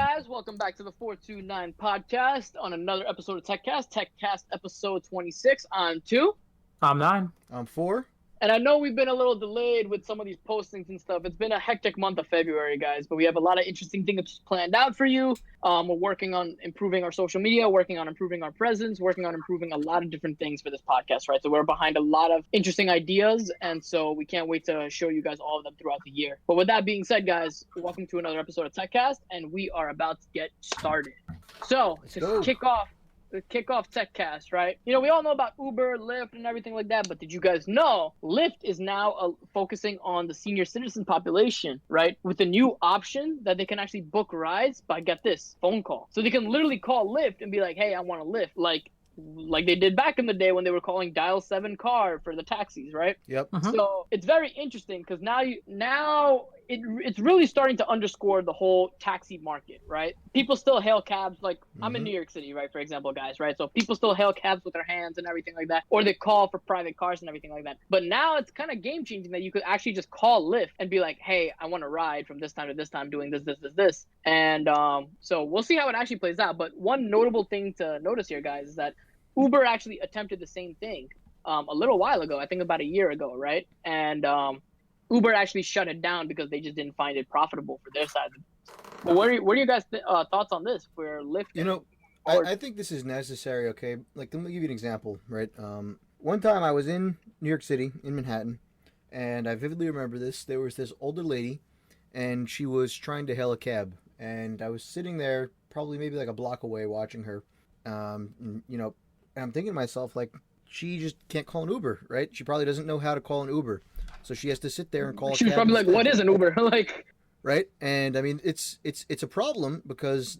guys? Welcome back to the 429 podcast on another episode of Techcast episode 26. I'm 2. I'm 9. I'm 4. And I know we've been a little delayed with some of these postings and stuff. It's been a hectic month of February, guys, but we have a lot of interesting things planned out for you. We're working on improving our social media, working on improving our presence, working on improving a lot of different things for this podcast, right? So we're behind a lot of interesting ideas, and so we can't wait to show you guys all of them throughout the year. But with that being said, guys, welcome to another episode of Techcast, and we are about to get started. So to kick off Techcast, right? You know, we all know about Uber, Lyft, and everything like that, but did you guys know Lyft is now focusing on the senior citizen population, right? With a new option that they can actually book rides by, get this, phone call. So they can literally call Lyft and be like, hey, I want a Lyft. Like they did back in the day when they were calling dial 7 car for the taxis, right? Yep. So it's very interesting because now it's really starting to underscore the whole taxi market, right? People still hail cabs. Like I'm in New York City, right? For example, guys, right? So people still hail cabs with their hands and everything like that, or they call for private cars and everything like that. But now it's kind of game changing that you could actually just call Lyft and be like, hey, I want to ride from this time to this time doing this. And so we'll see how it actually plays out. But one notable thing to notice here, guys, is that Uber actually attempted the same thing a little while ago, I think about a year ago, right? And Uber actually shut it down because they just didn't find it profitable for their side. But what are you guys' thoughts on this for Lyft? You know, I think this is necessary, okay? Like, let me give you an example, right? One time I was in New York City, in Manhattan, and I vividly remember this. There was this older lady, and she was trying to hail a cab. And I was sitting there, probably maybe like a block away, watching her. You know, and I'm thinking to myself, like, she just can't call an Uber, right? She probably doesn't know how to call an Uber. So she has to sit there and call a cab. She was probably like, what is an Uber? Like, right? And I mean, it's a problem because,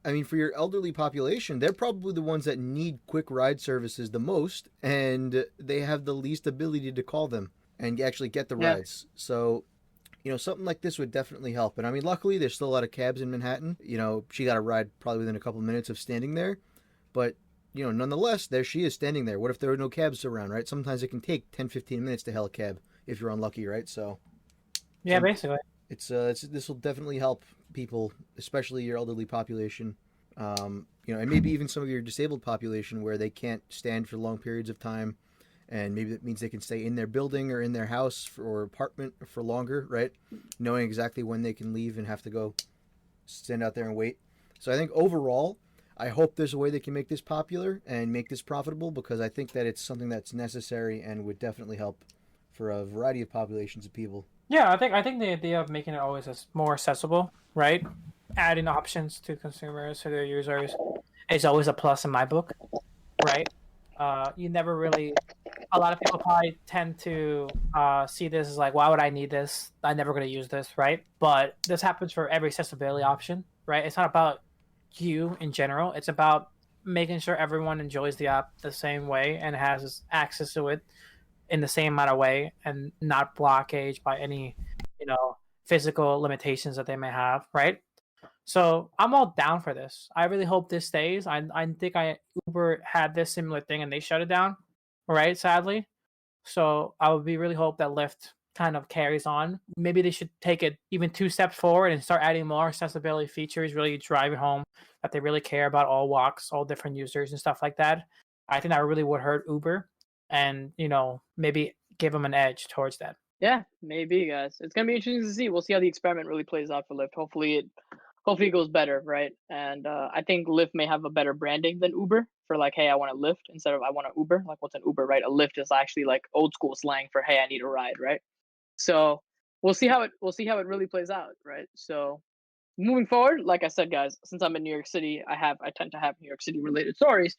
I mean, for your elderly population, they're probably the ones that need quick ride services the most, and they have the least ability to call them and actually get the rides. So, you know, something like this would definitely help. And I mean, luckily, there's still a lot of cabs in Manhattan. You know, she got a ride probably within a couple minutes of standing there. But, you know, nonetheless, there she is standing there. What if there are no cabs around, right? Sometimes it can take 10, 15 minutes to hail a cab if you're unlucky, right? So, yeah, basically. This will definitely help people, especially your elderly population. You know, and maybe even some of your disabled population where they can't stand for long periods of time. And maybe that means they can stay in their building or in their house or apartment for longer, right? Knowing exactly when they can leave and have to go stand out there and wait. So I think overall, I hope there's a way they can make this popular and make this profitable, because I think that it's something that's necessary and would definitely help for a variety of populations of people. Yeah, I think the idea of making it always more accessible, right? Adding options to consumers, to their users, is always a plus in my book, right? You never really... A lot of people probably tend to see this as like, why would I need this? I'm never going to use this, right? But this happens for every accessibility option, right? It's not about you in general. It's about making sure everyone enjoys the app the same way and has access to it in the same amount of way, and not blockaged by any, you know, physical limitations that they may have, right? So I'm all down for this. I really hope this stays. I think Uber had this similar thing and they shut it down, right? Sadly. So I would really hope that Lyft kind of carries on. Maybe they should take it even 2 steps forward and start adding more accessibility features, really driving home that they really care about all walks, all different users and stuff like that. I think that really would hurt Uber, and, you know, maybe give them an edge towards that. Yeah, maybe, guys. It's going to be interesting to see. We'll see how the experiment really plays out for Lyft. Hopefully it goes better, right? And I think Lyft may have a better branding than Uber for like, hey, I want a Lyft instead of I want an Uber. Like, what's an Uber, right? A Lyft is actually like old school slang for, hey, I need a ride, right? So we'll see how it really plays out, right? So moving forward, like I said, guys, since I'm in New York City, I tend to have New York City related stories.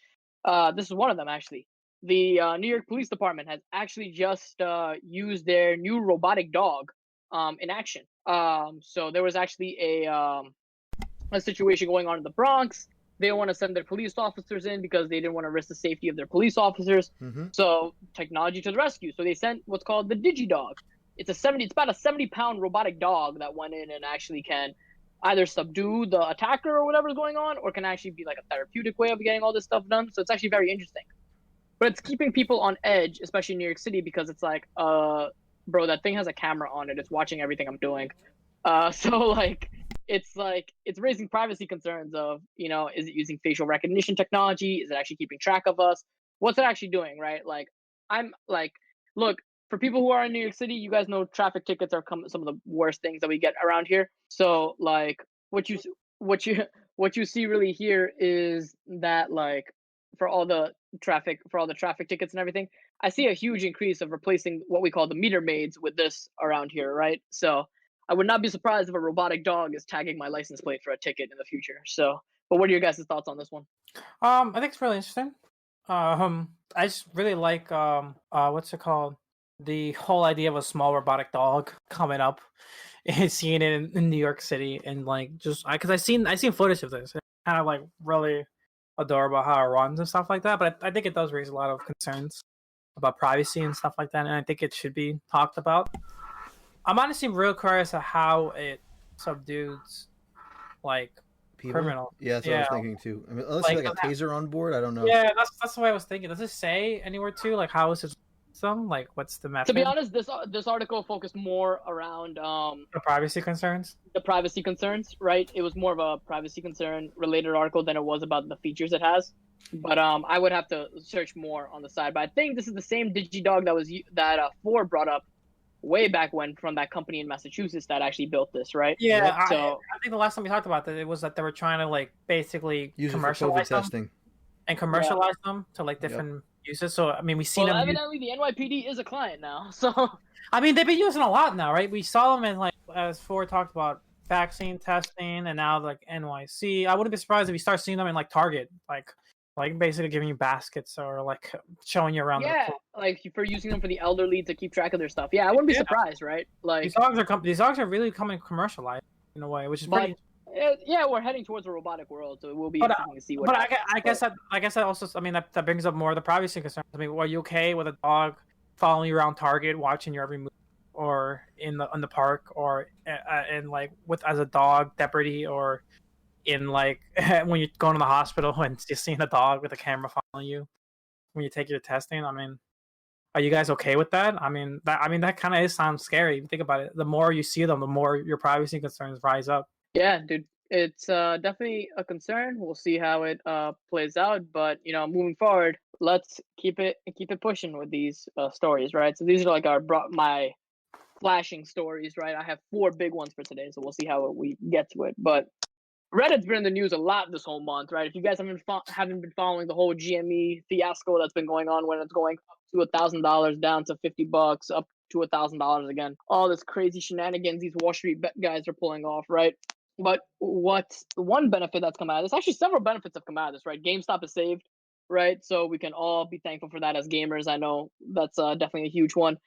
This is one of them, actually. The New York Police Department has actually just used their new robotic dog in action. So there was actually a situation going on in the Bronx. They don't want to send their police officers in because they didn't want to risk the safety of their police officers. So technology to the rescue. So they sent what's called the DigiDog. It's about a 70-pound robotic dog that went in and actually can either subdue the attacker or whatever's going on, or can actually be like a therapeutic way of getting all this stuff done. So it's actually very interesting. But it's keeping people on edge, especially in New York City, because it's like, bro, that thing has a camera on it. It's watching everything I'm doing. So like, it's like it's raising privacy concerns of, is it using facial recognition technology? Is it actually keeping track of us? What's it actually doing, right? Like, I'm like, look, for people who are in New York City, you guys know traffic tickets are some of the worst things that we get around here. So like, what you what you see really here is that, like, for all the traffic tickets and everything, I see a huge increase of replacing what we call the meter maids with this around here, right? So I would not be surprised if a robotic dog is tagging my license plate for a ticket in the future. So, but what are your guys' thoughts on this one? I think it's really interesting. I just really like what's it called? The whole idea of a small robotic dog coming up and seeing it in New York City, and like just because I seen footage of this, it's kind of like really adorable how it runs and stuff like that. But I think it does raise a lot of concerns about privacy and stuff like that, and I think it should be talked about. I'm honestly real curious of how it subdues like People? criminals. Yeah, that's what I was thinking too. I mean, unless you like a taser on board, I don't know. Yeah, that's the way I was thinking. Does it say anywhere too? Like, how is it some? Like, what's the method? To be honest, this article focused more around the privacy concerns. The privacy concerns, right? It was more of a privacy concern related article than it was about the features it has. But I would have to search more on the side. But I think this is the same DigiDog that Ford brought up way back when, from that company in Massachusetts that actually built this, right? Yeah, So I think the last time we talked about that, it was that they were trying to like basically Use it for COVID commercialize them testing. and commercialize them to like different uses. So I mean, we've seen well, them. evidently the NYPD is a client now. So I mean, they've been using a lot now, right? We saw them in like as Ford talked about vaccine testing, and now like NYC. I wouldn't be surprised if we start seeing them in like Target, like basically giving you baskets or like showing you around. yeah, like for using them for the elderly to keep track of their stuff. Yeah, I wouldn't be surprised, right? Like these dogs are really coming commercialized in a way, which is pretty. Yeah, we're heading towards a robotic world, so it will be interesting to see what. But I guess that also, I mean, that brings up more of the privacy concerns. I mean, are you okay with a dog following you around Target, watching your every move, or in the park, or in like with as a dog deputy, or in like when you're going to the hospital and you're seeing a dog with a camera following you when you take your testing? I mean, are you guys okay with that? I mean, that kind of sounds scary. Think about it. The more you see them, the more your privacy concerns rise up. Yeah, dude, it's definitely a concern. We'll see how it plays out, but moving forward, let's keep it pushing with these stories, right? So these are like my flashing stories, right? I have 4 big ones for today, so we'll see how we get to it. But Reddit's been in the news a lot this whole month, right? If you guys haven't been following the whole GME fiasco that's been going on, when it's going up to $1,000, down to $50, up to $1,000 again, all this crazy shenanigans these Wall Street guys are pulling off, right? But what's one benefit that's come out of this? Actually, several benefits have come out of this, right? GameStop is saved, right? So we can all be thankful for that as gamers. I know that's definitely a huge one.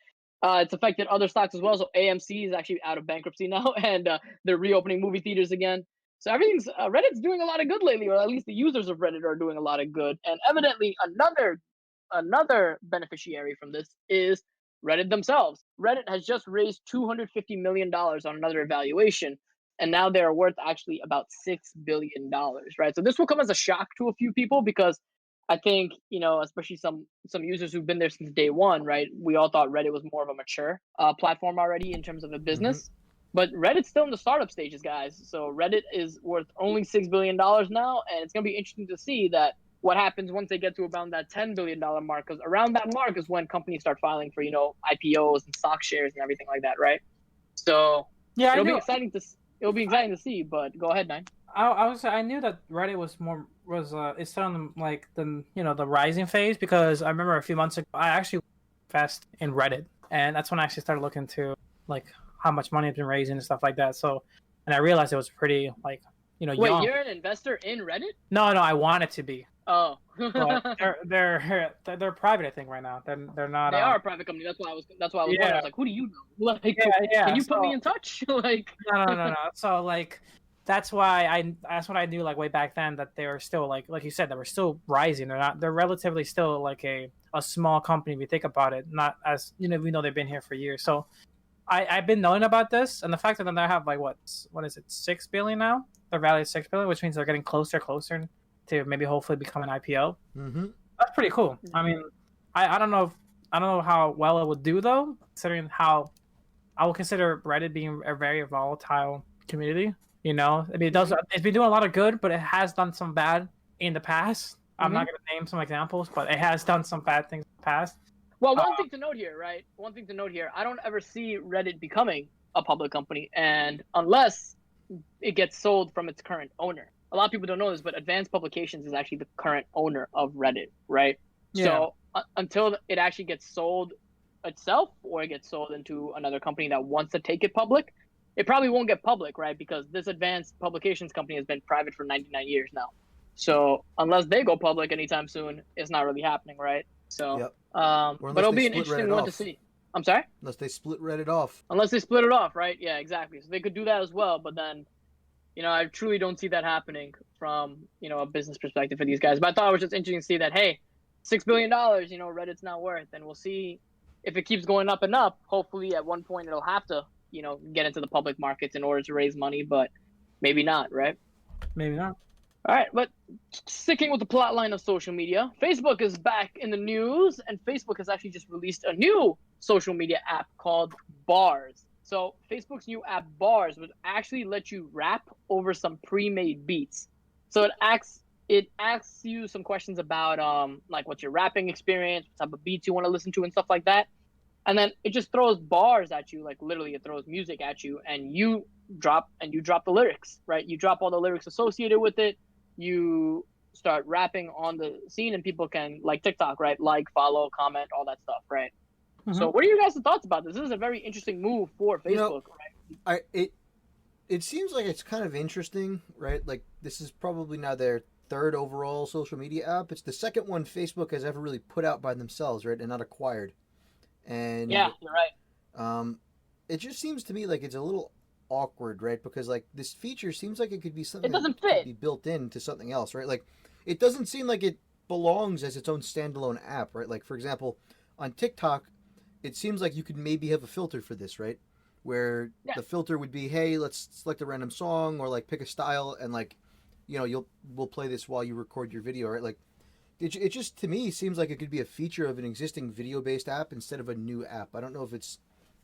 It's affected other stocks as well. So AMC is actually out of bankruptcy now, and they're reopening movie theaters again. So everything's Reddit's doing a lot of good lately, or at least the users of Reddit are doing a lot of good. And evidently, another beneficiary from this is Reddit themselves. Reddit has just raised $250 million on another evaluation, and now they're worth actually about $6 billion, right? So this will come as a shock to a few people, because I think, especially some users who've been there since day one, right? We all thought Reddit was more of a mature platform already in terms of a business. Mm-hmm. But Reddit's still in the startup stages, guys. So Reddit is worth only $6 billion now, and it's going to be interesting to see that what happens once they get to around that $10 billion mark, because around that mark is when companies start filing for, IPOs and stock shares and everything like that, right? So yeah, it'll be exciting to see, but go ahead, Nine. I knew that Reddit it's still on like the rising phase, because I remember a few months ago I actually invested in Reddit, and that's when I actually started looking to like how much money had been raising and stuff like that. So, and I realized it was pretty like Wait, young. You're an investor in Reddit? No, I want it to be. Oh, but they're private, I think, right now. They're not. They are a private company. That's why I was wondering. I was like, who do you know? Like, can you put me in touch? Like, no. So like, that's why what I knew like way back then, that they were still like you said, they were still rising. They're relatively still like a small company if you think about it. Not as we know they've been here for years. So I've been knowing about this, and the fact that they have like what is it, $6 billion now? They're valued at $6 billion, which means they're getting closer to maybe hopefully become an IPO. Mm-hmm. That's pretty cool. I mean, I don't know how well it would do though, considering how I would consider Reddit being a very volatile community. You know, I mean, it does. It's been doing a lot of good, but it has done some bad in the past. I'm not going to name some examples, but it has done some bad things in the past. Well, one thing to note here, right? One thing to note here, I don't ever see Reddit becoming a public company, and unless it gets sold from its current owner. A lot of people don't know this, but Advanced Publications is actually the current owner of Reddit, right? Yeah. So until it actually gets sold itself or it gets sold into another company that wants to take it public, it probably won't get public, right? Because this Advanced Publications company has been private for 99 years now. So unless they go public anytime soon, it's not really happening, right? So, but it'll be an interesting one to see. I'm sorry? Unless they split Reddit off. Unless they split it off, right? Yeah, exactly. So they could do that as well, but then, you know, I truly don't see that happening from, you know, a business perspective for these guys. But I thought it was just interesting to see that, hey, $6 billion, you know, Reddit's now worth, and we'll see if it keeps going up and up. Hopefully at one point it'll have to, you know, get into the public markets in order to raise money, but maybe not, right? Maybe not. All right, but sticking with the plot line of social media, Facebook is back in the news, and Facebook has actually just released a new social media app called Bars. So Facebook's new app, Bars, would actually let you rap over some pre-made beats. So it asks you some questions about like what's your rapping experience, what type of beats you want to listen to, and stuff like that. And then it just throws bars at you, like literally it throws music at you, and you drop the lyrics, right? You drop all the lyrics associated with it. You start rapping on the scene, and people can, like TikTok, right? Like, follow, comment, all that stuff, right? Mm-hmm. So what are you guys' thoughts about this? This is a very interesting move for Facebook, right? It seems like it's kind of interesting, right? Like, this is probably now their third overall social media app. It's the second one Facebook has ever really put out by themselves, right? And not acquired. And yeah, you're right. It just seems to me like it's a little awkward, right? Because like this feature seems like it could be something it doesn't that fit. Could be built into something else, right? Like it doesn't seem like it belongs as its own standalone app, right? Like for example, on TikTok, it seems like you could maybe have a filter for this, right? Where the filter would be, hey, let's select a random song or like pick a style, and like, you know, we'll play this while you record your video, right? Like it just to me seems like it could be a feature of an existing video-based app instead of a new app. I don't know if it's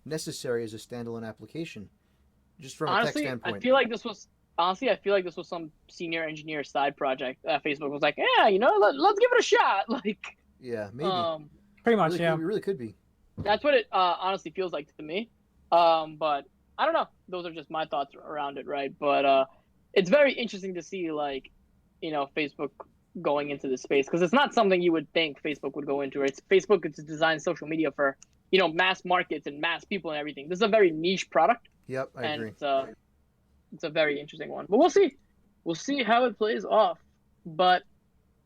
necessary as a standalone application. Just from a tech standpoint. I feel like this was some senior engineer side project. Facebook was like, yeah, you know, let's give it a shot. Like, yeah, maybe. Pretty much, really, yeah. It really could be. That's what it honestly feels like to me. But I don't know. Those are just my thoughts around it, right? But it's very interesting to see, like, you know, Facebook going into this space, because it's not something you would think Facebook would go into. It's Facebook. It's designed social media for, you know, mass markets and mass people and everything. This is a very niche product. Yep, I agree. It's a very interesting one. But we'll see. We'll see how it plays off. But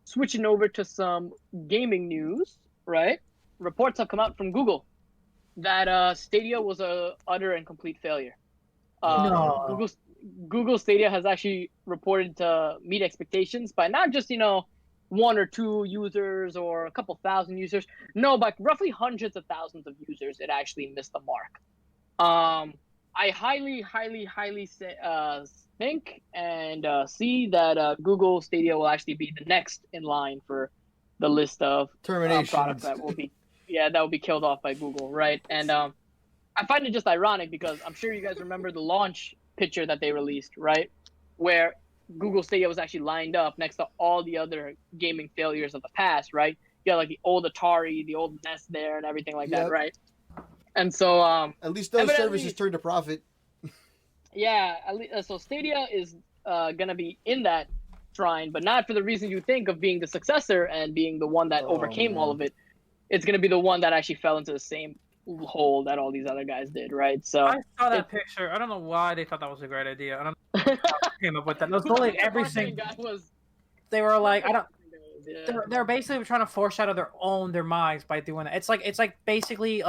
switching over to some gaming news, right? Reports have come out from Google that Stadia was a utter and complete failure. No. Google Stadia has actually reported to meet expectations by not just, you know, one or two users or a couple thousand users. No, but roughly hundreds of thousands of users, it actually missed the mark. I highly think and see that Google Stadia will actually be the next in line for the list of products that will be killed off by Google, right? And I find it just ironic because I'm sure you guys remember the launch picture that they released, right? Where Google Stadia was actually lined up next to all the other gaming failures of the past, right? You got like the old Atari, the old NES there, and everything like that, right? And so, at least those services turned a profit. Yeah, at least, so Stadia is gonna be in that shrine, but not for the reason you think of being the successor and being the one that overcame all of it. It's gonna be the one that actually fell into the same hole that all these other guys did, right? So I saw that picture. I don't know why they thought that was a great idea. I don't know how they came up with that. It was totally everything. They were like, I don't. They're basically trying to foreshadow their minds by doing it. It's like basically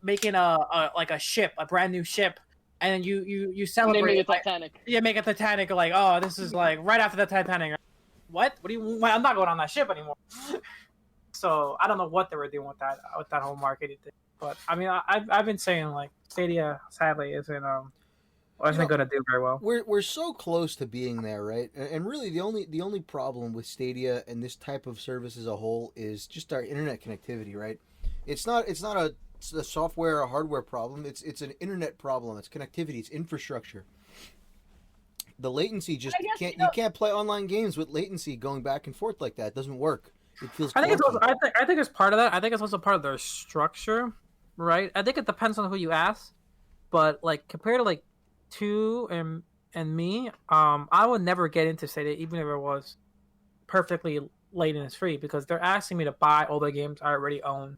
making a ship, a brand new ship, and then you celebrate it Titanic. Yeah, make a Titanic like, oh, this is like right after the Titanic. What do you? I'm not going on that ship anymore. So I don't know what they were doing with that whole marketing thing. But I mean, I've been saying like Stadia sadly isn't going to do very well. We're so close to being there, right? And really the only problem with Stadia and this type of service as a whole is just our internet connectivity, right? It's not a software or hardware problem. It's an internet problem. It's connectivity. It's infrastructure. the latency just I guess, you can't play online games with latency going back and forth like that. It doesn't work. It feels. I think it's clunky. also, I think it's part of that. I think it's also part of their structure, right? I think it depends on who you ask, but like compared to like two and me, I would never get into Stadia even if it was perfectly latency free because they're asking me to buy all the games I already own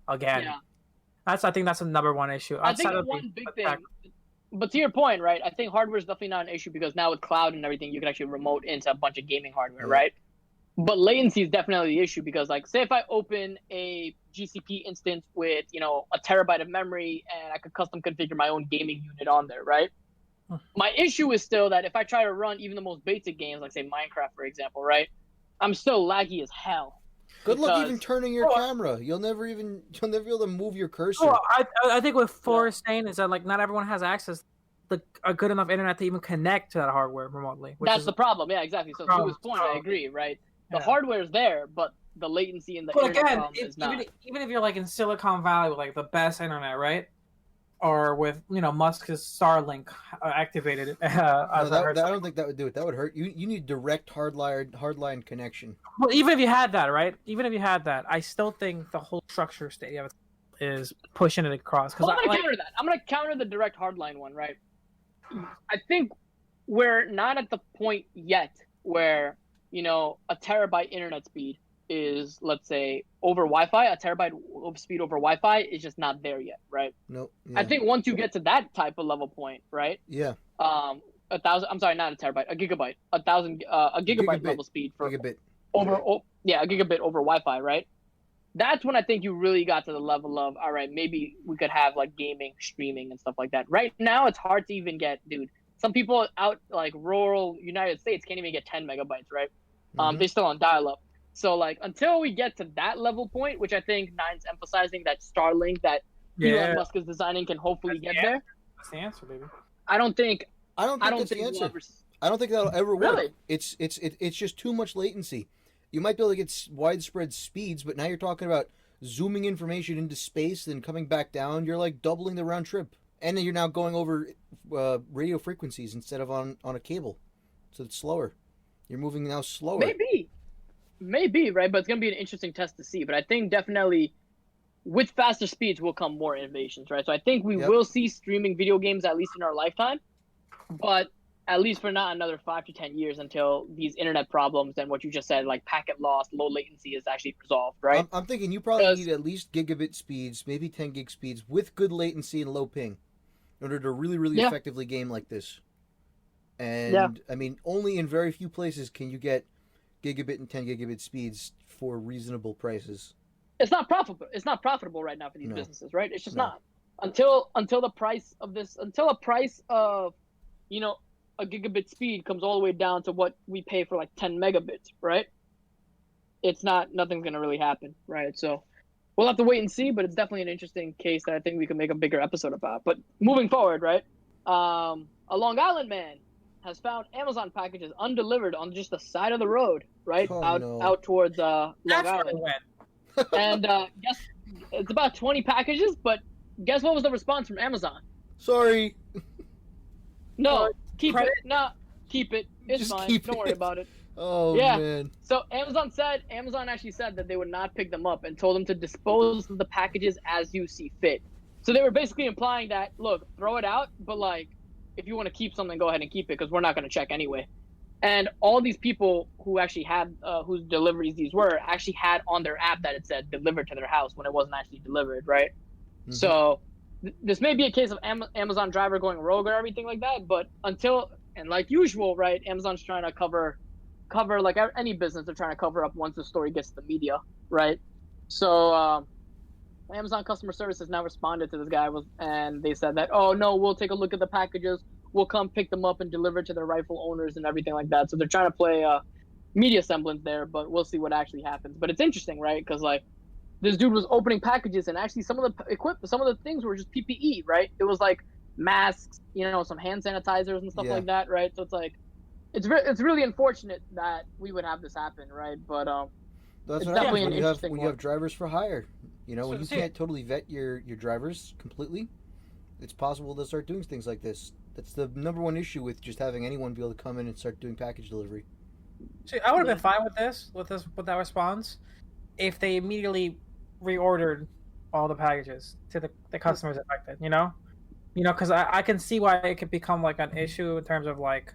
again. Yeah. I think that's the number one issue. I think one big thing, but to your point, right? I think hardware is definitely not an issue because now with cloud and everything, you can actually remote into a bunch of gaming hardware, right? But latency is definitely the issue because, like, say if I open a GCP instance with, a terabyte of memory and I could custom configure my own gaming unit on there, right? My issue is still that if I try to run even the most basic games, like say Minecraft, for example, right? I'm still laggy as hell. Good luck even turning your camera. You'll never be able to move your cursor. I think what Forrest saying is that like not everyone has access to a good enough internet to even connect to that hardware remotely. That's the problem. Yeah, exactly. So to his point, I agree, right? The hardware is there, but the latency and the internet problem is not. Even if you're like in Silicon Valley with like the best internet, right? Or with Musk's Starlink activated. I don't think that would do it. That would hurt. You need direct hardline connection. Well, even if you had that, right? Even if you had that, I still think the whole structure Stadia is pushing it across. Well, I'm gonna counter that. I'm gonna counter the direct hardline one, right? I think we're not at the point yet where a terabyte internet speed is, let's say, over Wi-Fi. A terabyte of speed over Wi-Fi is just not there yet, right? Nope. Yeah. I think once you get to that type of level point, right? Yeah. 1,000. I'm sorry, not a terabyte. A gigabyte. A gigabyte level speed for gigabit. A gigabit over Wi-Fi, right? That's when I think you really got to the level of, all right, maybe we could have like gaming, streaming, and stuff like that. Right now, it's hard to even get, dude. Some people out like rural United States can't even get 10 megabytes, right? They're still on dial-up. So like until we get to that level point, which I think Nine's emphasizing that Starlink that Elon Musk is designing can hopefully get there. That's the answer, baby. I don't think that's the answer. I don't think that'll ever work. Really? It's just too much latency. You might be able to get widespread speeds, but now you're talking about zooming information into space, then coming back down. You're like doubling the round trip, and then you're now going over radio frequencies instead of on a cable, so it's slower. You're moving now slower. Maybe, right? But it's going to be an interesting test to see. But I think definitely with faster speeds will come more innovations, right? So I think we will see streaming video games at least in our lifetime, but at least for not another 5 to 10 years until these internet problems and what you just said, like packet loss, low latency is actually resolved, right? I'm thinking you probably need at least gigabit speeds, maybe 10 gig speeds with good latency and low ping in order to really, really effectively game like this. And I mean, only in very few places can you get gigabit and 10 gigabit speeds for reasonable prices. It's not profitable. It's not profitable right now for these businesses, right? It's just not until the price of a gigabit speed comes all the way down to what we pay for like 10 megabits, right? Nothing's gonna really happen, right? So we'll have to wait and see, but it's definitely an interesting case that I think we can make a bigger episode about. But moving forward, right? A Long Island man has found Amazon packages undelivered on just the side of the road, right? Out towards Long Island. And guess it's about 20 packages, but guess what was the response from Amazon? Sorry. No, keep it. No, keep it. It's fine. Don't worry about it. Oh, man. So Amazon actually said that they would not pick them up and told them to dispose of the packages as you see fit. So they were basically implying that, look, throw it out, but like, if you want to keep something, go ahead and keep it because we're not going to check anyway. And all these people who actually had, whose deliveries these were, actually had on their app that it said delivered to their house when it wasn't actually delivered, right? Mm-hmm. So this may be a case of Amazon driver going rogue or everything like that, but and like usual, right, Amazon's trying to cover like any business, they're trying to cover up once the story gets to the media, right? So Amazon customer service has now responded to this guy and they said that, oh no, we'll take a look at the packages, we'll come pick them up and deliver to their rightful owners and everything like that. So they're trying to play media semblance there, but we'll see what actually happens. But it's interesting, right? Because like this dude was opening packages and actually some of the things were just PPE, right? It was like masks, some hand sanitizers and stuff like that, right? So it's like it's really unfortunate that we would have this happen, right? But that's it's what definitely happens an interesting when you have drivers for hire. When you can't totally vet your drivers completely, it's possible to start doing things like this. That's the number one issue with just having anyone be able to come in and start doing package delivery. See, I would have been fine with that response, if they immediately reordered all the packages to the customers affected. Because I can see why it could become like an issue in terms of like,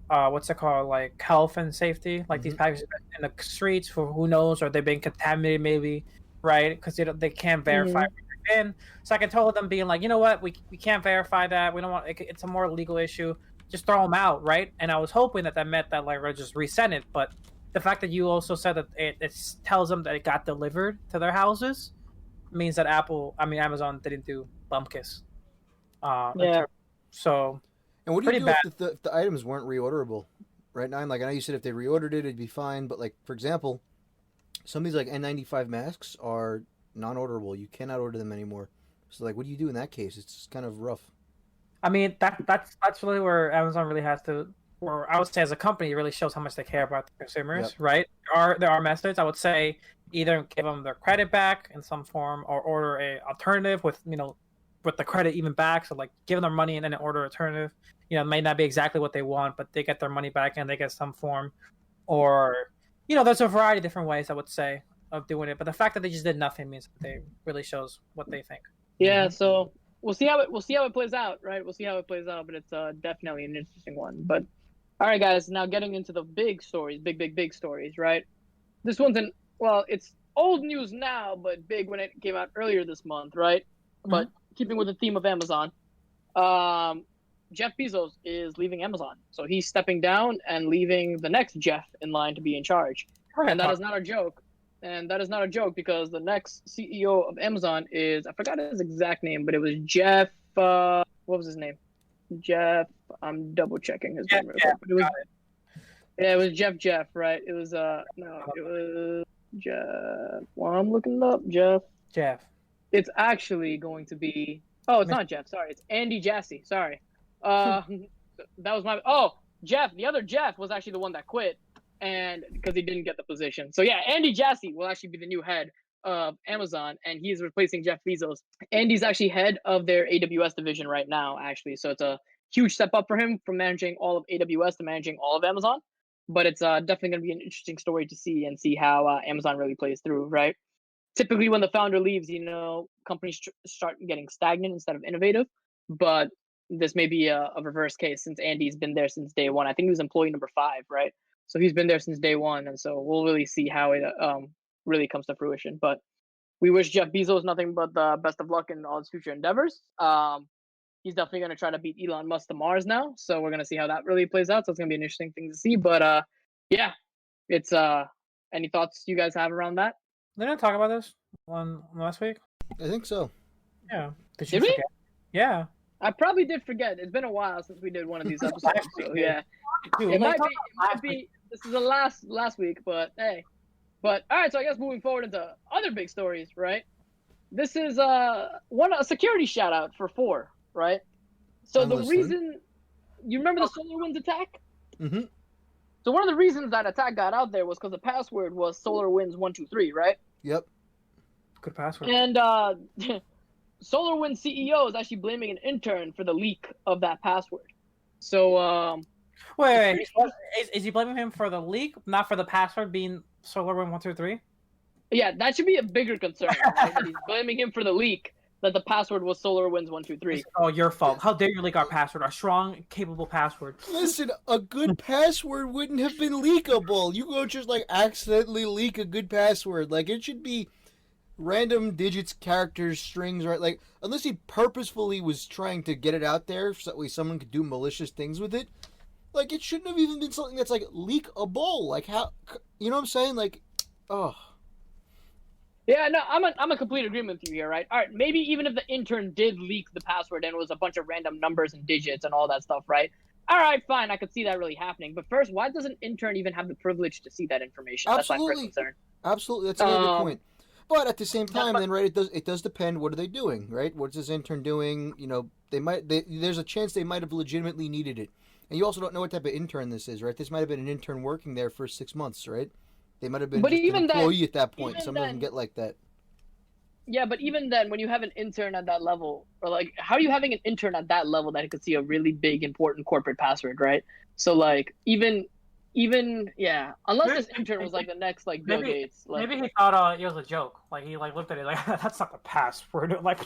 what's it called, like health and safety. Like these packages in the streets for who knows, or they've been contaminated maybe, right? Because they can't verify where they've been. So I can tell them being like, you know what, we can't verify that. We don't want it's a more legal issue. Just throw them out, right? And I was hoping that meant that like we'll just resend it, but the fact that you also said that it tells them that it got delivered to their houses means that Amazon didn't do Bumpkiss. Yeah. So. And what do you do bad. if the items weren't reorderable? Right, Nine? Like, I know you said if they reordered it, it'd be fine. But, like, for example, some of these, like, N95 masks are non-orderable. You cannot order them anymore. So, like, what do you do in that case? It's kind of rough. I mean, that's really where Amazon really has to, or I would say as a company, it really shows how much they care about the consumers, right? There are methods. I would say either give them their credit back in some form, or order a alternative with the credit even back. So like give them their money and then order alternative. It may not be exactly what they want, but they get their money back and they get some form. Or, there's a variety of different ways I would say of doing it. But the fact that they just did nothing means that they really shows what they think. Yeah. So we'll see how it plays out, right? We'll see how it plays out, but it's definitely an interesting one. But all right, guys, now getting into the big stories, big stories, right? This one's it's old news now, but big when it came out earlier this month, right? But keeping with the theme of Amazon, Jeff Bezos is leaving Amazon. So he's stepping down and leaving the next Jeff in line to be in charge. And that is not a joke. And that is not a joke because the next CEO of Amazon is, I forgot his exact name, but it was Jeff, what was his name? Jeff, I'm double checking his name. It was Jeff, right? It was, it was Jeff. Well, I'm looking it up, Jeff. It's actually going to be, it's not Jeff, sorry. It's Andy Jassy, sorry. That was Jeff, the other Jeff was actually the one that quit, and because he didn't get the position. So yeah, Andy Jassy will actually be the new head of Amazon, and he's replacing Jeff Bezos. Andy's actually head of their AWS division right now, actually. So it's a huge step up for him from managing all of AWS to managing all of Amazon. But it's definitely going to be an interesting story to see how Amazon really plays through, right? Typically, when the founder leaves, companies start getting stagnant instead of innovative. But this may be a reverse case since Andy's been there since day one. I think he was employee number 5, right? So he's been there since day one, and so we'll really see how it really comes to fruition. But we wish Jeff Bezos nothing but the best of luck in all his future endeavors. He's definitely going to try to beat Elon Musk to Mars now, so we're going to see how that really plays out. So it's going to be an interesting thing to see. But yeah, it's any thoughts you guys have around that? Didn't I talk about this one last week? I think so. Yeah. Did we? Yeah. I probably did forget. It's been a while since we did one of these episodes. So yeah, it might be. This is the last week, but hey. But all right, so I guess moving forward into other big stories, right? This is a security shout out for 4, right? So the reason, you remember the SolarWinds attack? Mm-hmm. So one of the reasons that attack got out there was because the password was SolarWinds123, right? Yep. Good password. And SolarWinds CEO is actually blaming an intern for the leak of that password. So wait, is he blaming him for the leak, not for the password being SolarWinds123? Yeah, that should be a bigger concern. Right? That he's blaming him for the leak, that the password was SolarWinds123. Oh, your fault. How dare you leak our password, our strong, capable password. Listen, a good password wouldn't have been leakable. You go just like accidentally leak a good password. Like it should be random digits, characters, strings, right? Like unless he purposefully was trying to get it out there so that way someone could do malicious things with it. Like it shouldn't have even been something that's like leakable. Like how, you know what I'm saying? Like, oh. Yeah, no, I'm a complete agreement with you here, right? All right, maybe even if the intern did leak the password and it was a bunch of random numbers and digits and all that stuff, right? All right, fine, I could see that really happening. But first, why does an intern even have the privilege to see that information? Absolutely. That's my first concern. Absolutely, that's a very good point. But at the same time, then, right, it does depend. What are they doing, right? What's this intern doing? You know, there's a chance they might have legitimately needed it. And you also don't know what type of intern this is, right? This might have been an intern working there for 6 months, right? They might have been just an employee at that point. Some of them get like that. Yeah, but even then, when you have an intern at that level, or like, how are you having an intern at that level that could see a really big, important corporate password, right? So like, yeah, unless this intern was like the next like Bill Maybe Gates, like, maybe he thought it was a joke. Like he like looked at it like that's not the password. Like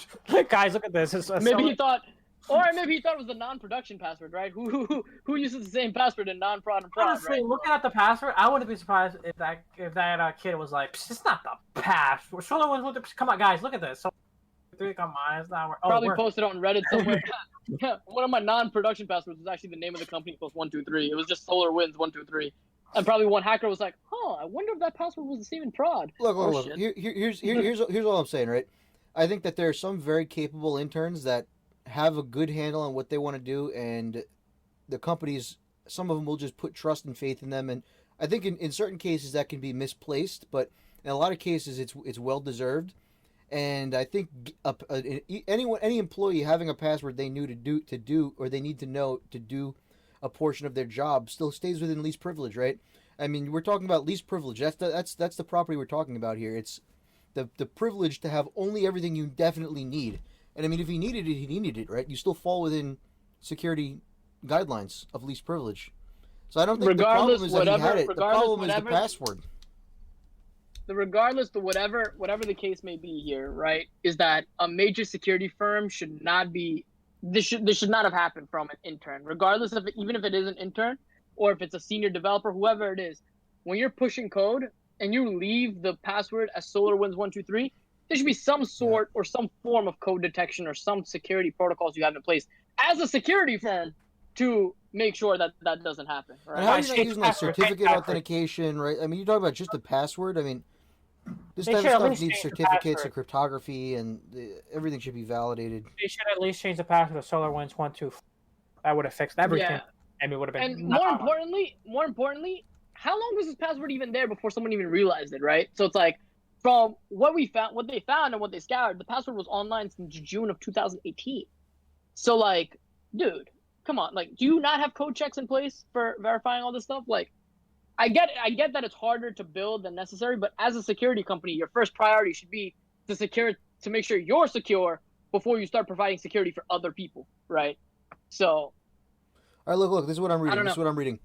guys, look at this. maybe he thought, or maybe he thought it was the non-production password, right? Who uses the same password in non-prod and prod, Honestly, right? looking at the password, I wouldn't be surprised if that kid was like, "It's not the password." Come on, guys, look at this. So, come on, it's not. Probably posted on Reddit somewhere. Yeah, one of my non-production passwords was actually the name of the company plus 123. It was just SolarWinds 123. And probably one hacker was like, I wonder if that password was the same in prod. Look. Here's all I'm saying, right? I think that there are some very capable interns that have a good handle on what they want to do, and the companies, some of them will just put trust and faith in them. And I think in certain cases that can be misplaced, but in a lot of cases it's well deserved. And I think any employee having a password they knew to do or they need to know to do a portion of their job still stays within least privilege, right? I mean, we're talking about least privilege. That's the property we're talking about here. It's the privilege to have only everything you definitely need. And I mean, if he needed it, he needed it, right? You still fall within security guidelines of least privilege. So I don't think the problem is that he had it. The problem is the password. Regardless to whatever the case may be here, right, is that a major security firm should not be. This should not have happened from an intern, regardless of even if it is an intern or if it's a senior developer, whoever it is. When you're pushing code and you leave the password as SolarWinds123, there should be some sort or some form of code detection or some security protocols you have in place as a security firm to make sure that that doesn't happen. Right? And how are you not using like certificate authentication, right? I mean, you're talking about just the password. I mean, this type of stuff needs certificates of cryptography, and everything should be validated. They should at least change the password to SolarWinds123. That would have fixed everything. Yeah. And it would have been. And more importantly, how long was this password even there before someone even realized it, right? So it's like, from what they found and what they scoured, the password was online since June of 2018. So like, dude, come on, like, do you not have code checks in place for verifying all this stuff? Like, I get that it's harder to build than necessary, but as a security company, your first priority should be to make sure you're secure before you start providing security for other people, right? So, all right, look, this is what I'm reading.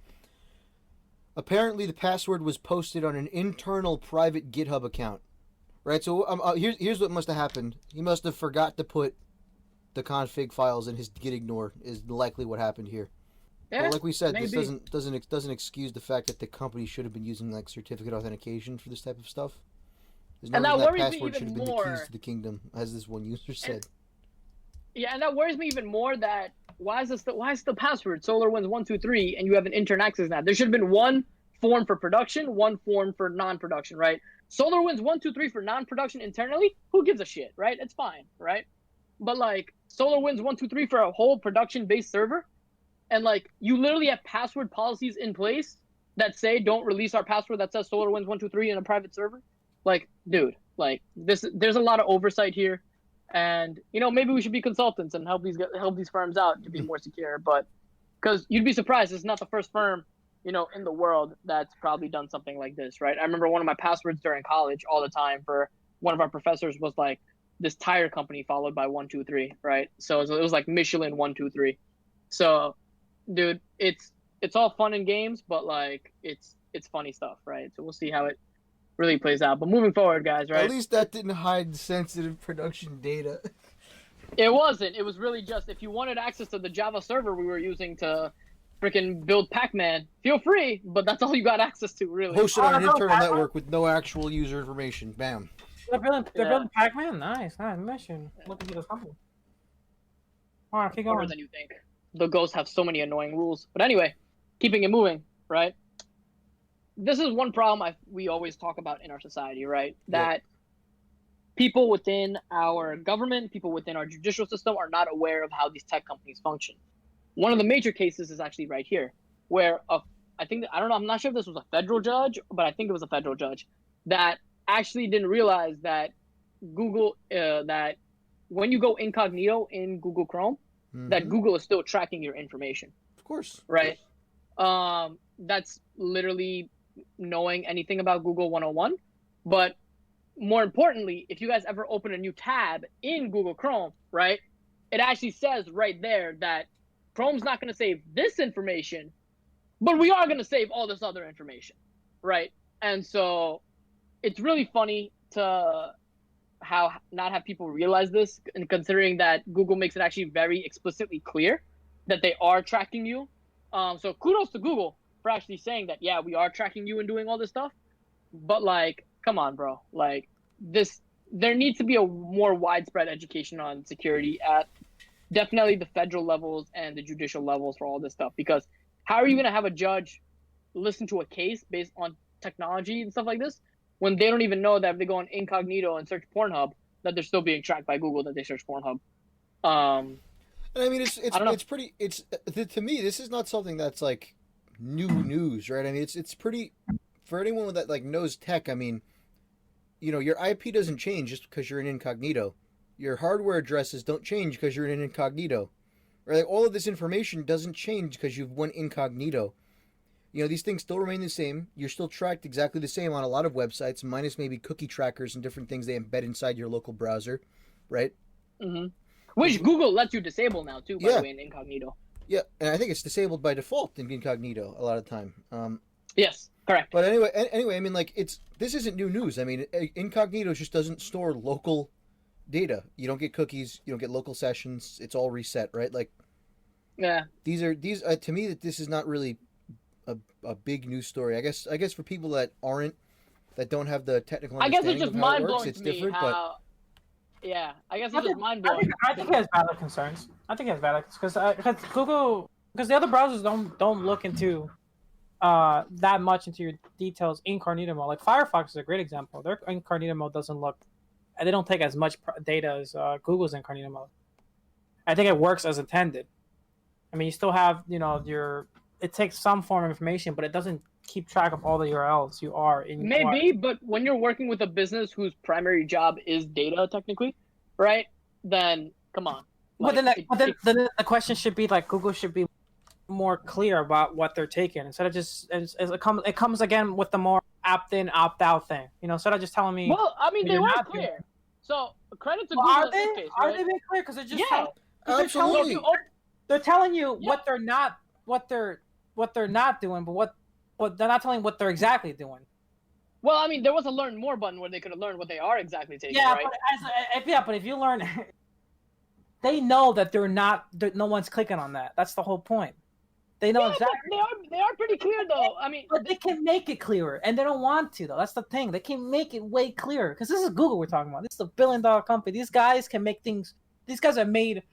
Apparently, the password was posted on an internal private GitHub account, right? So here's what must have happened. He must have forgot to put the config files in his git ignore. Is likely what happened here. Yeah, but like we said, maybe. This doesn't excuse the fact that the company should have been using like certificate authentication for this type of stuff. There's no and that reason worries that password me should have even been more. the keys to the kingdom, as this one user said. And that worries me even more. That why is the password SolarWinds123 and you have an intern access now? There should have been one form for production, one form for non-production, right? SolarWinds123 for non-production internally, who gives a shit, right? It's fine, right? But like SolarWinds123 for a whole production-based server. And like, you literally have password policies in place that say don't release our password that says SolarWinds123 in a private server. Like, dude, like there's a lot of oversight here, and maybe we should be consultants and help these firms out to be more secure. But because you'd be surprised, it's not the first firm in the world that's probably done something like this, right? I remember one of my passwords during college all the time for one of our professors was like this tire company followed by 123, right? So it was like Michelin 123. So, dude, it's all fun and games, but like it's funny stuff, right? So we'll see how it really plays out. But moving forward, guys, right? At least that didn't hide sensitive production data. It wasn't. It was really just if you wanted access to the Java server we were using to freaking build Pac-Man, feel free, but that's all you got access to, really. Hosted on an internal network with no actual user information. Bam. They're building Pac-Man? Nice mission. Looking for this company. All right, keep going. Harder than you think. The ghosts have so many annoying rules. But anyway, keeping it moving, right? This is one problem we always talk about in our society, right? That people within our government, people within our judicial system are not aware of how these tech companies function. One of the major cases is actually right here, where I'm not sure if this was a federal judge, but I think it was a federal judge that actually didn't realize that Google, that when you go incognito in Google Chrome, that Google is still tracking your information. Of course. Right? That's literally knowing anything about Google 101. But more importantly, if you guys ever open a new tab in Google Chrome, right, it actually says right there that Chrome's not going to save this information, but we are going to save all this other information, right? And so it's really funny to not have people realize this, and considering that Google makes it actually very explicitly clear that they are tracking you. So kudos to Google for actually saying that, yeah, we are tracking you and doing all this stuff. But like, come on, bro. Like this, there needs to be a more widespread education on security at definitely the federal levels and the judicial levels for all this stuff. Because how are you going to have a judge listen to a case based on technology and stuff like this when they don't even know that if they go on incognito and search Pornhub, that they're still being tracked by Google that they search Pornhub? And I mean, it's pretty. To me, this is not something that's like new news, right? I mean, it's pretty for anyone that like knows tech. I mean, you know, your IP doesn't change just because you're in incognito. Your hardware addresses don't change because you're in an incognito. Right? Like, all of this information doesn't change because you've went incognito. You know, these things still remain the same. You're still tracked exactly the same on a lot of websites, minus maybe cookie trackers and different things they embed inside your local browser, right? Mm-hmm. Which Google lets you disable now too, by the way, in incognito. Yeah, and I think it's disabled by default in incognito a lot of the time. Yes, correct. But anyway, I mean, like, this isn't new news. I mean, incognito just doesn't store local data. You don't get cookies. You don't get local sessions. It's all reset, right? Like, yeah, these to me, that this is not really a big news story. I guess for people that don't have the technical understanding, I guess it's just mind blowing to me how. Yeah, I guess it's just mind blowing. I think he has valid concerns. I think he has valid because Google, because the other browsers don't look into that much into your details incognito mode. Like Firefox is a great example. Their incognito mode doesn't look, and they don't take as much data as Google's incognito mode. I think it works as intended. I mean, you still have, you know, it takes some form of information, but it doesn't keep track of all the URLs you are in. Maybe, but when you're working with a business whose primary job is data, technically, right? Then come on. Like, but then the question should be like Google should be more clear about what they're taking instead of just it comes again with the more opt in opt out thing. You know, instead of just telling me. Well, I mean, they were clear. So credit to Google in this case, right? Are they being clear? Because they're just absolutely. They're telling you what they're not doing, but they're not telling what they're exactly doing. Well, I mean, there was a learn more button where they could have learned what they are exactly taking. Yeah, right? But if you learn, they know that no one's clicking on that. That's the whole point. They know exactly. They are pretty clear though. I mean, but they can make it clearer, and they don't want to though. That's the thing. They can make it way clearer because this is Google we're talking about. This is a $1 billion company. These guys can make things. These guys have made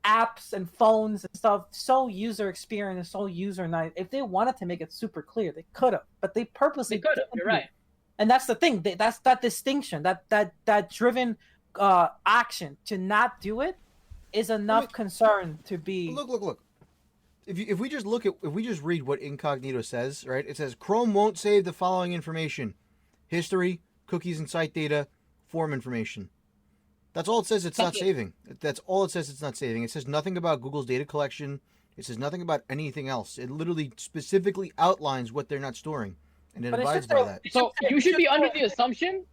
apps and phones and stuff so user experience, so user nice. If they wanted to make it super clear, they could have, but they purposely could have. You're right, and that's the thing. That's that distinction, that driven action to not do it is enough concern to be. Look. If we just read what incognito says, right? It says Chrome won't save the following information: history, cookies and site data, form information. That's all it says it's not saving. That's all it says it's not saving. It says nothing about Google's data collection. It says nothing about anything else. It literally specifically outlines what they're not storing, and it abides by that. So you should be under the assumption.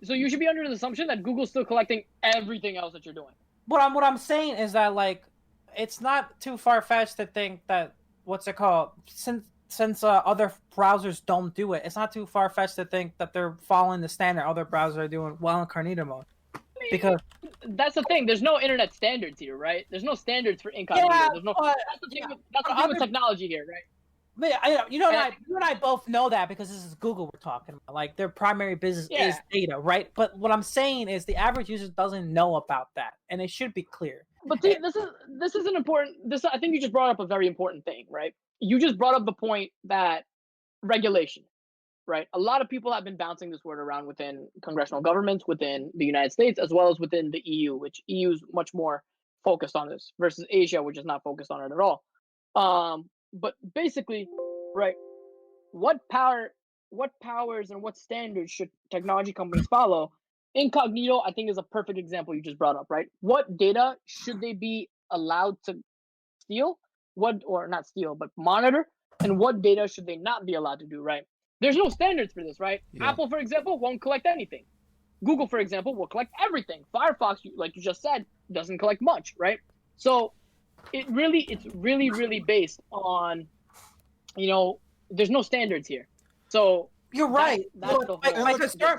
So you should be under the assumption that Google's still collecting everything else that you're doing. What I'm saying is that, like, it's not too far-fetched to think that since other browsers don't do it, it's not too far-fetched to think that they're following the standard other browsers are doing well in incognito mode. Because that's the thing. There's no internet standards here, right? There's no standards for incognito. Yeah, There's no. That's the thing with technology here, right? But you and I both know that because this is Google we're talking about. Like, their primary business is data, right? But what I'm saying is the average user doesn't know about that, and it should be clear. But see, this is an important. I think you just brought up a very important thing, right? You just brought up the point that regulation, right? A lot of people have been bouncing this word around within congressional governments, within the United States, as well as within the EU, which EU is much more focused on this versus Asia, which is not focused on it at all. But basically, right, what powers and what standards should technology companies follow? Incognito, I think, is a perfect example you just brought up, right? What data should they be allowed to steal? Or not steal, but monitor? And what data should they not be allowed to do, right? There's no standards for this, right? Yeah. Apple, for example, won't collect anything. Google, for example, will collect everything. Firefox, like you just said, doesn't collect much, right? So it's really based on, there's no standards here. So you're right. My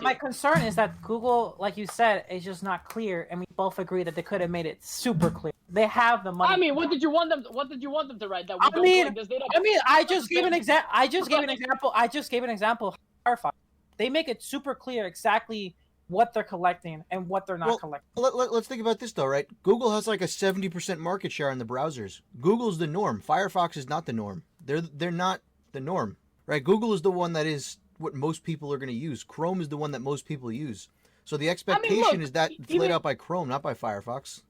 my concern is that Google, like you said, is just not clear, and we both agree that they could have made it super clear. They have the money. I mean, what did you want them to write? That I just gave an example. I just gave an example. Of Firefox. They make it super clear exactly what they're collecting and what they're not collecting. Let's think about this though, right? Google has like a 70% market share in the browsers. Google's the norm. Firefox is not the norm. They're not the norm, right? Google is the one that is what most people are going to use. Chrome is the one that most people use. So the expectation is that it's laid out by Chrome, not by Firefox.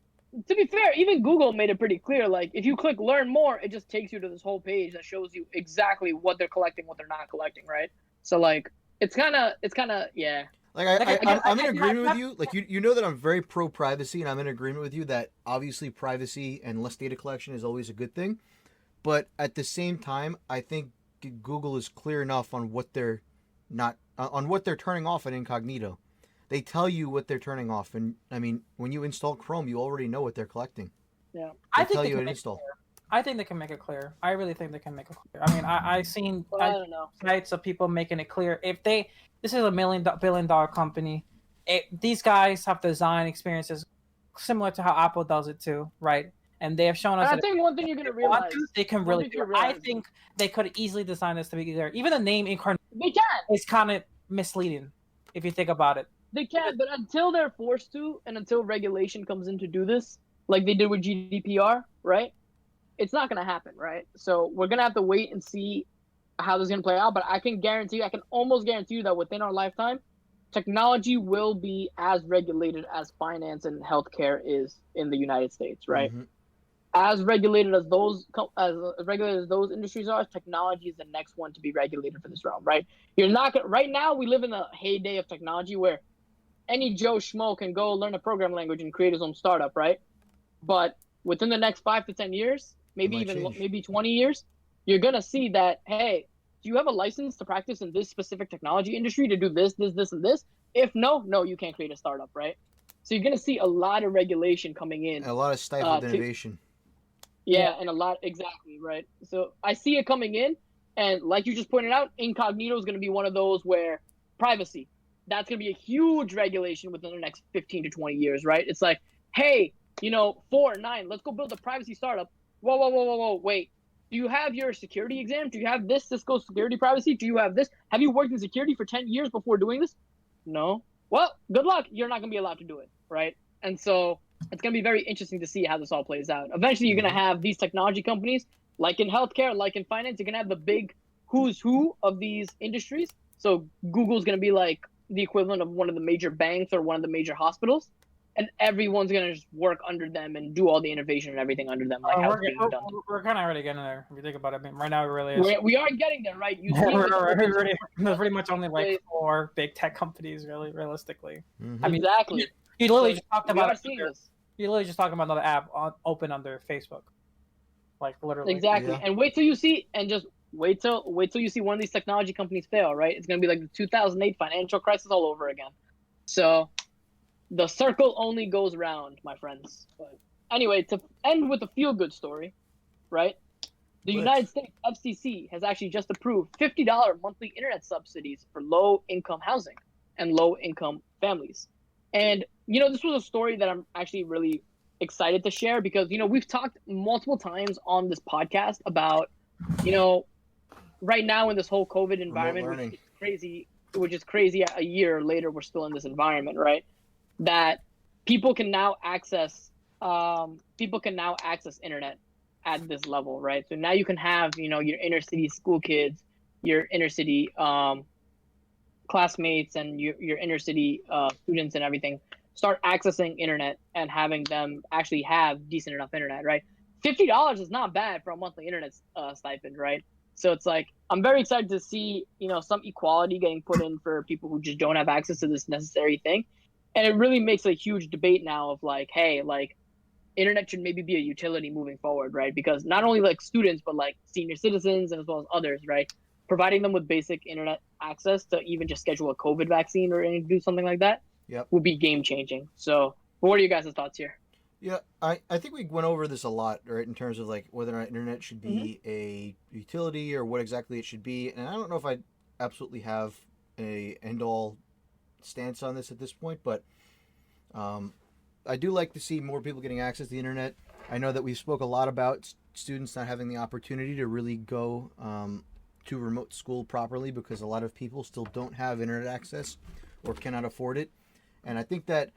To be fair, even Google made it pretty clear. Like, if you click Learn More, it just takes you to this whole page that shows you exactly what they're collecting, what they're not collecting, right? So, like, it's kind of, yeah. Like, I'm in agreement with you. Like, you know that I'm very pro-privacy, and I'm in agreement with you that obviously privacy and less data collection is always a good thing. But at the same time, I think Google is clear enough on what they're turning off in incognito. They tell you what they're turning off, and I mean, when you install Chrome, you already know what they're collecting. Yeah, I think they can make it clear. I think they can make it clear. I really think they can make it clear. I mean, I've seen sites of people making it clear. If this is a $1 billion company, these guys have design experiences similar to how Apple does it too, right? And they have shown us. I think one thing you're gonna realize, they can really. I think they could easily design this to be there. Even the name Incarnate, they can. Is kind of misleading if you think about it. They can, but until they're forced to, and until regulation comes in to do this, like they did with GDPR, right? It's not going to happen, right? So we're going to have to wait and see how this is going to play out. But I can almost guarantee you that within our lifetime, technology will be as regulated as finance and healthcare is in the United States, right? Mm-hmm. As regulated as those industries are, technology is the next one to be regulated for this realm, right? Right now, we live in the heyday of technology where any Joe Schmo can go learn a programming language and create his own startup, right? But within the next 5 to 10 years, maybe 20 years, you're gonna see that, hey, do you have a license to practice in this specific technology industry to do this, and this? If no, you can't create a startup, right? So you're gonna see a lot of regulation coming in, a lot of stifled innovation. And a lot, exactly, right? So I see it coming in, and like you just pointed out, incognito is gonna be one of those where privacy. That's going to be a huge regulation within the next 15 to 20 years, right? It's like, hey, 4-9, let's go build a privacy startup. Whoa, wait. Do you have your security exam? Do you have this Cisco security privacy? Do you have this? Have you worked in security for 10 years before doing this? No. Well, good luck. You're not going to be allowed to do it, right? And so it's going to be very interesting to see how this all plays out. Eventually, you're going to have these technology companies, like in healthcare, like in finance, you're going to have the big who's who of these industries. So Google's going to be like the equivalent of one of the major banks or one of the major hospitals, and everyone's gonna just work under them and do all the innovation and everything under them, like how it's being done. We're kind of already getting there. If you think about it, I mean, right now it really is. We are getting there, right? There's pretty much only like 4 big tech companies, really, realistically. Mm-hmm. I mean, exactly. You literally just talked about. You literally just talking about another app open under Facebook, like literally. Exactly, and wait till you see, and just. Wait till you see one of these technology companies fail, right? It's going to be like the 2008 financial crisis all over again. So the circle only goes round, my friends. But anyway, to end with a feel-good story, right? The United States FCC has actually just approved $50 monthly internet subsidies for low-income housing and low-income families. And, this was a story that I'm actually really excited to share because, we've talked multiple times on this podcast about, right now in this whole COVID environment, which is crazy. A year later, we're still in this environment, right? That people can now access internet at this level, right? So now you can have, your inner city school kids, your inner city classmates, and your inner city students and everything start accessing internet and having them actually have decent enough internet, right? $50 is not bad for a monthly internet stipend, right? So it's like, I'm very excited to see, some equality getting put in for people who just don't have access to this necessary thing. And it really makes a huge debate now of like, hey, like internet should maybe be a utility moving forward, right? Because not only like students, but like senior citizens and as well as others, right? Providing them with basic internet access to even just schedule a COVID vaccine or do something like that, would be game changing. So, what are you guys' thoughts here? Yeah, I think we went over this a lot, right, in terms of like whether or not internet should be a utility or what exactly it should be. And I don't know if I absolutely have a end-all stance on this at this point, but I do like to see more people getting access to the internet. I know that we spoke a lot about students not having the opportunity to really go to remote school properly because a lot of people still don't have internet access or cannot afford it. And I think that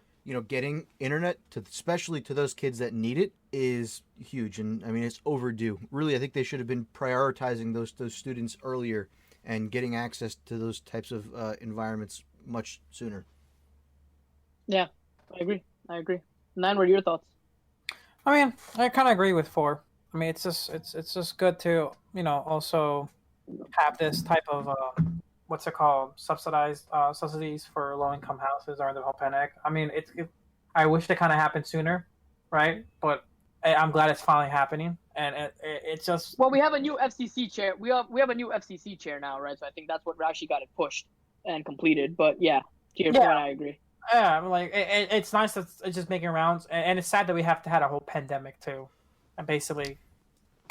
getting internet to especially to those kids that need it is huge, and I mean it's overdue. Really, I think they should have been prioritizing those students earlier and getting access to those types of environments much sooner. Yeah, I agree. Nan, what are your thoughts? I mean, I kind of agree with 4. I mean, it's just good to also have this type of what's it called, subsidies for low income houses during the whole pandemic. I mean, I wish it kind of happened sooner, right? But I'm glad it's finally happening, and it's just. Well, we have a new FCC chair. We have a new FCC chair now, right? So I think that's what actually got it pushed and completed. But yeah, to your point, I agree. Yeah, I'm like it's nice that it's just making rounds, and it's sad that we have to had a whole pandemic too, and basically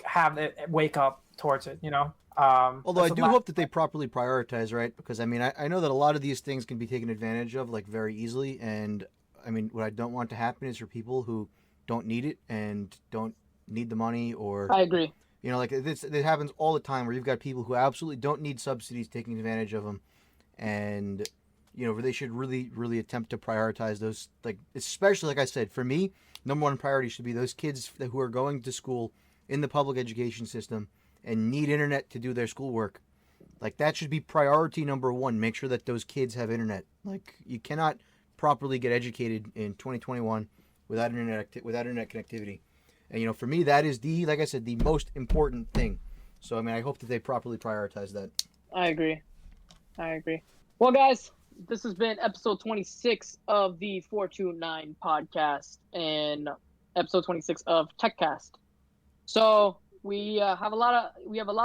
have it wake up towards it, Although I do hope that they properly prioritize, right? Because I mean, I know that a lot of these things can be taken advantage of like very easily, and I mean, what I don't want to happen is for people who don't need it and don't need the money, or I agree. Like it happens all the time where you've got people who absolutely don't need subsidies taking advantage of them, and they should really, really attempt to prioritize those. Like especially, like I said, for me, number one priority should be those kids who are going to school in the public education system and need internet to do their schoolwork. Like that should be priority number one. Make sure that those kids have internet. Like you cannot properly get educated in 2021 without internet connectivity. And for me, that is like I said, the most important thing. So I mean, I hope that they properly prioritize that. I agree. Well, guys, this has been episode 26 of the 429 podcast and episode 26 of Techcast. So we have a lot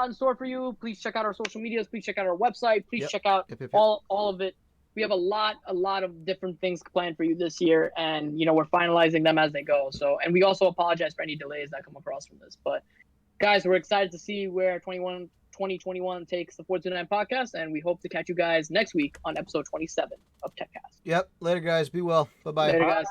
in store for you. Please check out our social medias. Please check out our website. Please check out all of it. We have a lot of different things planned for you this year, and we're finalizing them as they go. So, and we also apologize for any delays that come across from this. But guys, we're excited to see where 2021 takes the 429 podcast, and we hope to catch you guys next week on episode 27 of Techcast. Yep. Later, guys. Be well. Bye-bye. Later, guys.